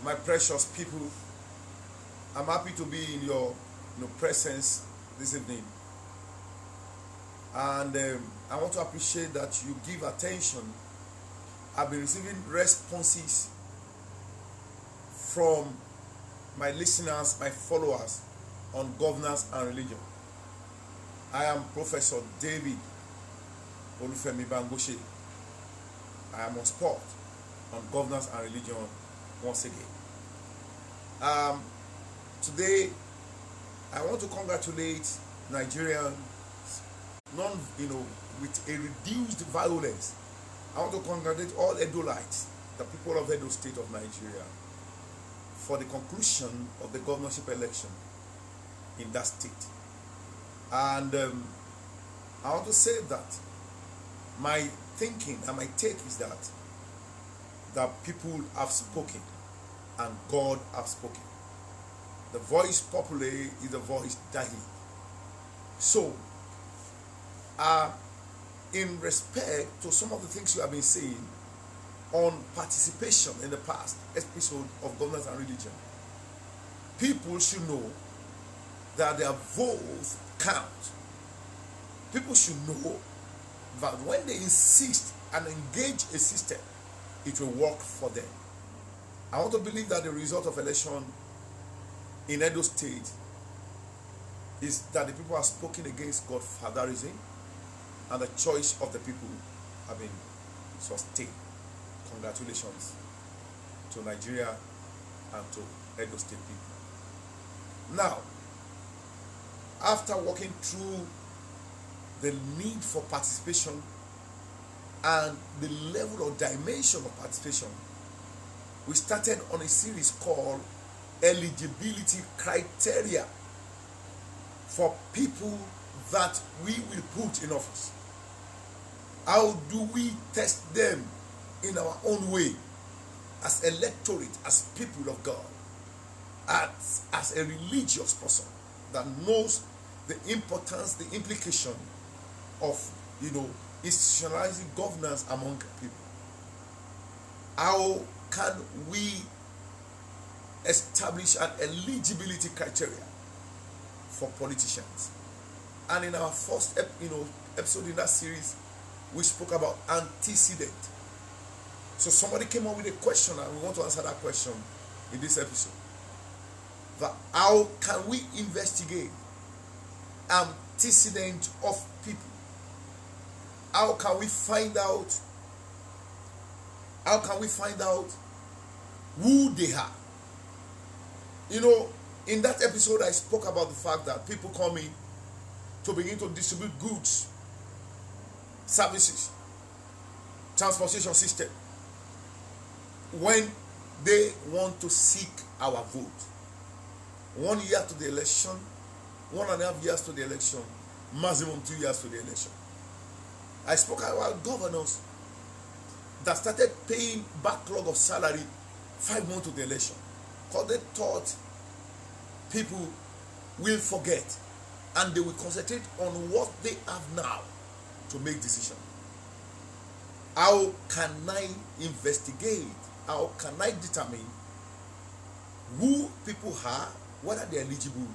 My precious people, I'm happy to be in your presence this evening. And I want to appreciate that you give attention. I've been receiving responses from my listeners, my followers on governance and religion. I am Professor David Olufemi Bangoshe. I am on spot on governance and religion once again. Today, I want to congratulate Nigerians, with a reduced violence. I want to congratulate all Edolites, the people of Edo State of Nigeria, for the conclusion of the governorship election in that state. And I want to say that my thinking and my take is that people have spoken and God have spoken. The voice populi is the voice Dahi. So, in respect to some of the things you have been saying on participation in the past episode of governance and religion, people should know that their votes count. People should know that when they insist and engage a system, it will work for them. I want to believe that the result of election in Edo State is that the people have spoken against Godfatherism and the choice of the people have been sustained. Congratulations to Nigeria and to Edo State people. Now, after walking through the need for participation and the level or dimension of participation, we started on a series called Eligibility Criteria for people that we will put in office. How do we test them in our own way as electorate, as people of God, as a religious person that knows the importance, the implication of institutionalizing governance among people? How can we establish an eligibility criteria for politicians? And in our first episode in that series, we spoke about antecedent. So somebody came up with a question and we want to answer that question in this episode. That how can we investigate antecedent of people? How can we find out who they are? In that episode I spoke about the fact that people come in to begin to distribute goods, services, transportation system when they want to seek our vote. 1 year to the election, 1.5 years to the election, maximum 2 years to the election. I spoke about governors that started paying backlog of salary 5 months to the election because they thought people will forget and they will concentrate on what they have now to make decisions. How can I investigate? How can I determine who people are, whether they are eligible,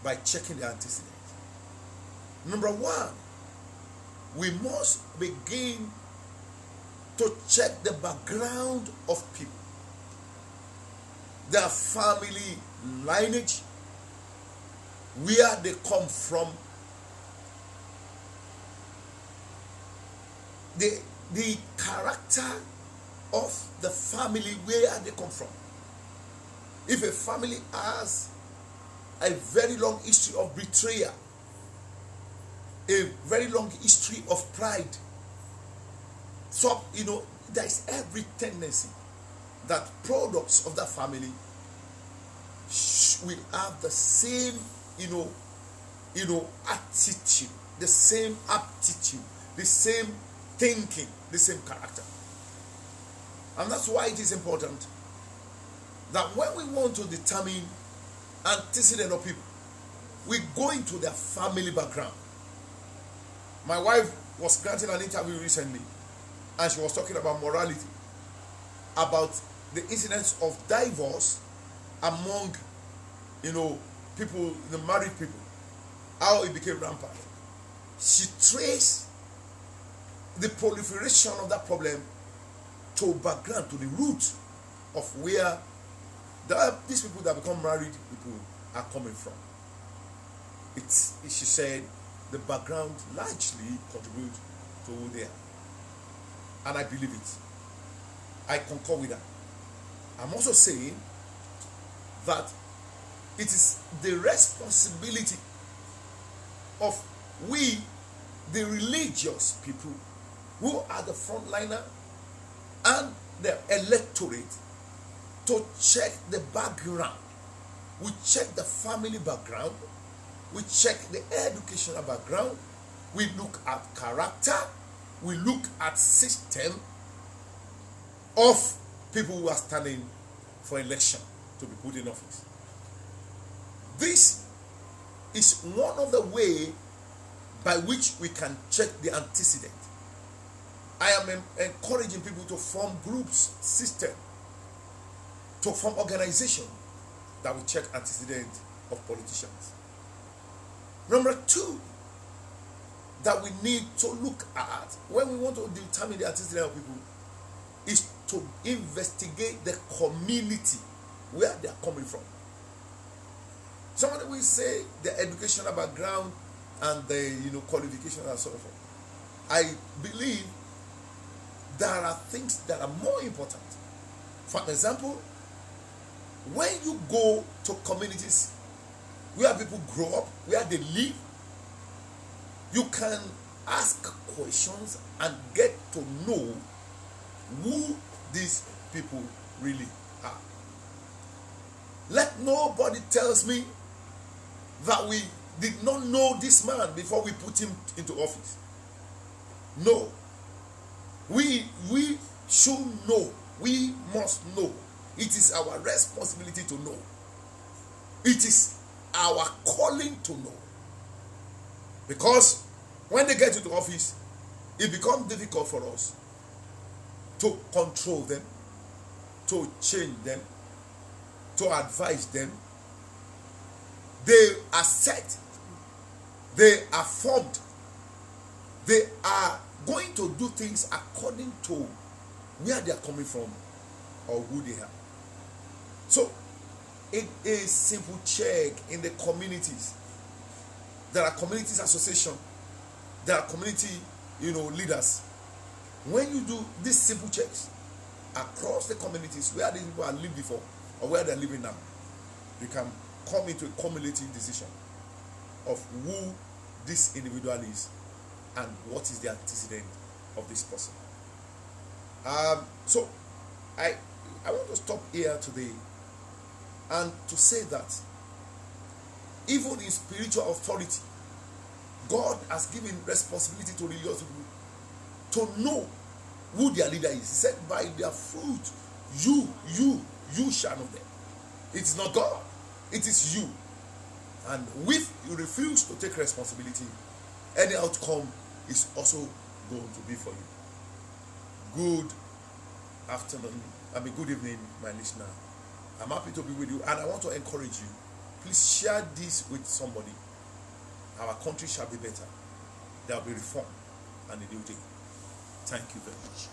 by checking their antecedents? Number one, we must begin to check the background of people, their family lineage, where they come from, the character of the family where they come from. If a family has a very long history of betrayal, a very long history of pride, so there is every tendency that products of that family will have the same attitude, the same aptitude, the same thinking, the same character. And that's why it is important that when we want to determine antecedent of people, we go into their family background. My wife was granting an interview recently and she was talking about morality, about the incidents of divorce among, people, the married people, how it became rampant. She traced the proliferation of that problem to background, to the root of where these people that become married people are coming from. She said the background largely contributes to who they are. And I believe it. I concur with that. I'm also saying that it is the responsibility of we, the religious people, who are the frontliner and the electorate, to check the background. We check the family background. We check the educational background. We look at character. We look at system of people who are standing for election to be put in office. This is one of the ways by which we can check the antecedent. I am encouraging people to form groups, system, to form organization that will check antecedent of politicians. Number two, that we need to look at when we want to determine the antecedent of people is to investigate the community where they are coming from. Somebody will say the educational background and the qualifications and so forth. I believe there are things that are more important. For example, when you go to communities where people grow up, where they live, you can ask questions and get to know who these people really are. Let nobody tells me that we did not know this man before we put him into office. No. We should know. We must know. It is our responsibility to know. It is our calling to know. Because when they get into office, it becomes difficult for us to control them, to change them, to advise them. They are set. They are formed. They are going to do things according to where they are coming from or who they are. So, a simple check in the communities. There are communities association. There are community, leaders. When you do these simple checks across the communities where these people have lived before or where they're living now, you can come into a cumulative decision of who this individual is and what is the antecedent of this person. So I want to stop here today and to say that even in spiritual authority, God has given responsibility to religious people to know who their leader is. He said, by their fruit, you shall know them. It is not God, it is you. And if you refuse to take responsibility, any outcome is also going to be for you. Good afternoon, good evening, my listener. I'm happy to be with you, and I want to encourage you. Please share this with somebody. Our country shall be better. There will be reform and a new day. Thank you very much.